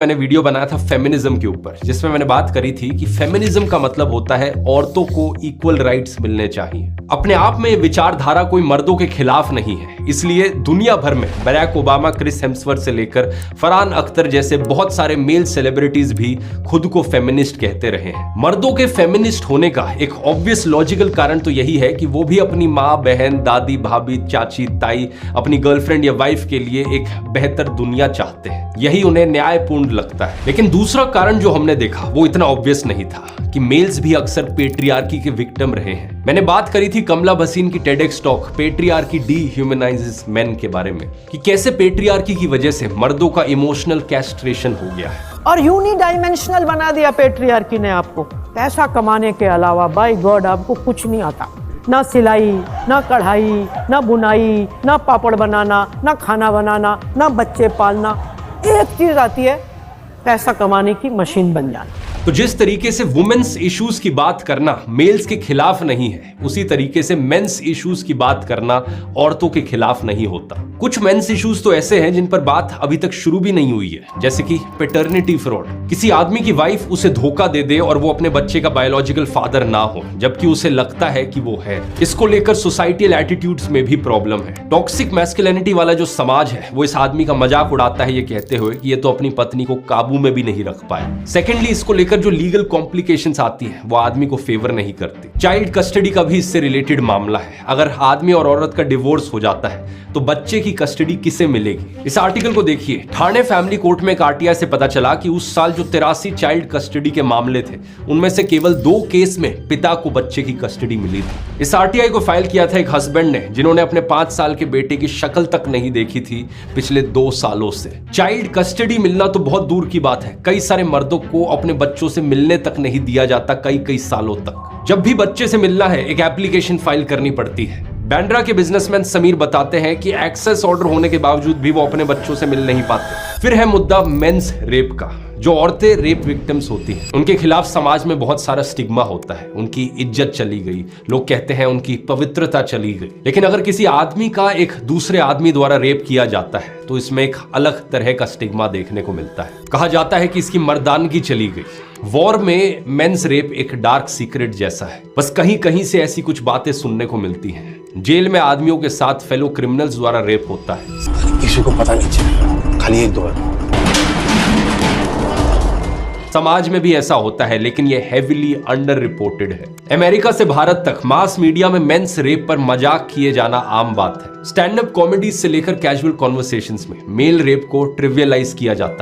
मैंने वीडियो बनाया था फेमिनिज्म के ऊपर, जिसमें मैंने बात करी थी कि फेमिनिज्म का मतलब होता है औरतों को इक्वल राइट्स मिलने चाहिए। अपने आप में विचारधारा कोई मर्दों के खिलाफ नहीं है, इसलिए दुनिया भर में बराक ओबामा, क्रिस हेम्सवर्थ से लेकर फरहान अख्तर जैसे बहुत सारे मेल सेलिब्रिटीज भी खुद को फेमिनिस्ट कहते रहे हैं। मर्दों के फेमिनिस्ट होने का एक ऑब्वियस लॉजिकल कारण तो यही है कि वो भी अपनी माँ, बहन, दादी, भाभी, चाची, ताई, अपनी गर्लफ्रेंड या वाइफ के लिए एक बेहतर दुनिया चाहते हैं। यही उन्हें न्यायपूर्ण लगता है। लेकिन दूसरा कारण जो हमने देखा वो इतना ऑब्वियस नहीं था कि मेल्स भी अक्सर पेट्रियार्की के विक्टिम रहे हैं। मैंने बात करी थी कमला भसीन की टेडेक्स टॉक पेट्रियार्की डीह्यूमनाइजेस मेन के बारे में, कि कैसे पेट्रियार्की की वजह से मर्दों का इमोशनल कैस्ट्रेशन हो गया है और यूनिडायमेंशनल बना दिया पेट्रियार्की ने आपको। पैसा कमाने के अलावा बाय गॉड आपको कुछ नहीं आता, ना सिलाई, ना कढ़ाई, ना बुनाई, ना पापड़ बनाना, ना खाना बनाना, ना बच्चे पालना। एक चीज आती है, पैसा कमाने की मशीन बन जाना। तो जिस तरीके से वुमेन्स इश्यूज की बात करना मेल्स के खिलाफ नहीं है, उसी तरीके से मेंस इश्यूज की बात करना औरतों के खिलाफ नहीं होता। कुछ मेंस इश्यूज तो ऐसे हैं जिन पर बात अभी तक शुरू भी नहीं हुई है, जैसे कि पैटर्निटी फ्रॉड। किसी आदमी की वाइफ उसे धोखा दे दे और वो अपने बच्चे का बायोलॉजिकल फादर ना हो, जबकि उसे लगता है कि वो है। इसको लेकर सोसाइटियल एटीट्यूड्स में भी प्रॉब्लम है। टॉक्सिक मैस्कुलिनिटी वाला जो समाज है वो इस आदमी का मजाक उड़ाता है ये कहते हुए कि ये तो अपनी पत्नी को काबू में भी नहीं रख पाए। सेकेंडली, इसको लेकर जो लीगल कॉम्प्लिकेशंस आती है वो आदमी को फेवर नहीं करती। चाइल्ड कस्टडी का भी इससे रिलेटेड मामला है। अगर आदमी और औरत का डिवोर्स हो जाता है तो बच्चे की कस्टडी किसे मिलेगी? इस आर्टिकल को देखिए। ठाणे फैमिली कोर्ट में एक आरटीआई से पता चला कि उस साल जो 83 चाइल्ड कस्टडी के मामले थे उनमें से केवल 2 केस में पिता को बच्चे की कस्टडी मिली थी। इस आरटीआई को फाइल किया था एक हस्बैंड ने, जिन्होंने अपने 5 साल के बेटे की शक्ल तक नहीं देखी थी पिछले 2 सालों से। चाइल्ड कस्टडी मिलना तो बहुत दूर की बात है, कई सारे मर्दों को अपने बच्चों से मिलने तक नहीं दिया जाता कई सालों तक। जब भी बच्चे से मिलना है एक एप्लीकेशन फाइल करनी पड़ती है। बैंड्रा के बिजनेसमैन समीर बताते हैं कि एक्सेस ऑर्डर होने के बावजूद भी वो अपने बच्चों से मिल नहीं पाते। फिर है मुद्दा मेंस रेप का। जो औरतें रेप विक्टिम्स होती हैं उनके खिलाफ समाज में बहुत सारा स्टिग्मा होता है। उनकी इज्जत चली गई, लोग कहते हैं उनकी पवित्रता चली गई। लेकिन अगर किसी आदमी का एक दूसरे आदमी द्वारा रेप किया जाता है तो इसमें एक अलग तरह का स्टिग्मा देखने को मिलता है। कहा जाता है कि इसकी मर्दानगी चली गई। वॉर में मेंस रेप एक डार्क सीक्रेट जैसा है, बस कहीं कहीं से ऐसी कुछ बातें सुनने को मिलती हैं। जेल में आदमियों के साथ फेलो क्रिमिनल्स द्वारा रेप होता है, किसी को पता नहीं चलेगा, खाली एक दो है। समाज में भी ऐसा होता है, लेकिन यह हेविली अंडर रिपोर्टेड है। अमेरिका से भारत तक मास मीडिया में मेंस रेप पर मजाक किए जाना आम बात है। स्टैंड अप कॉमेडीज से लेकर कैजुअल कॉन्वर्सेशंस में मेल रेप को ट्रिवियलाइज किया जाता है।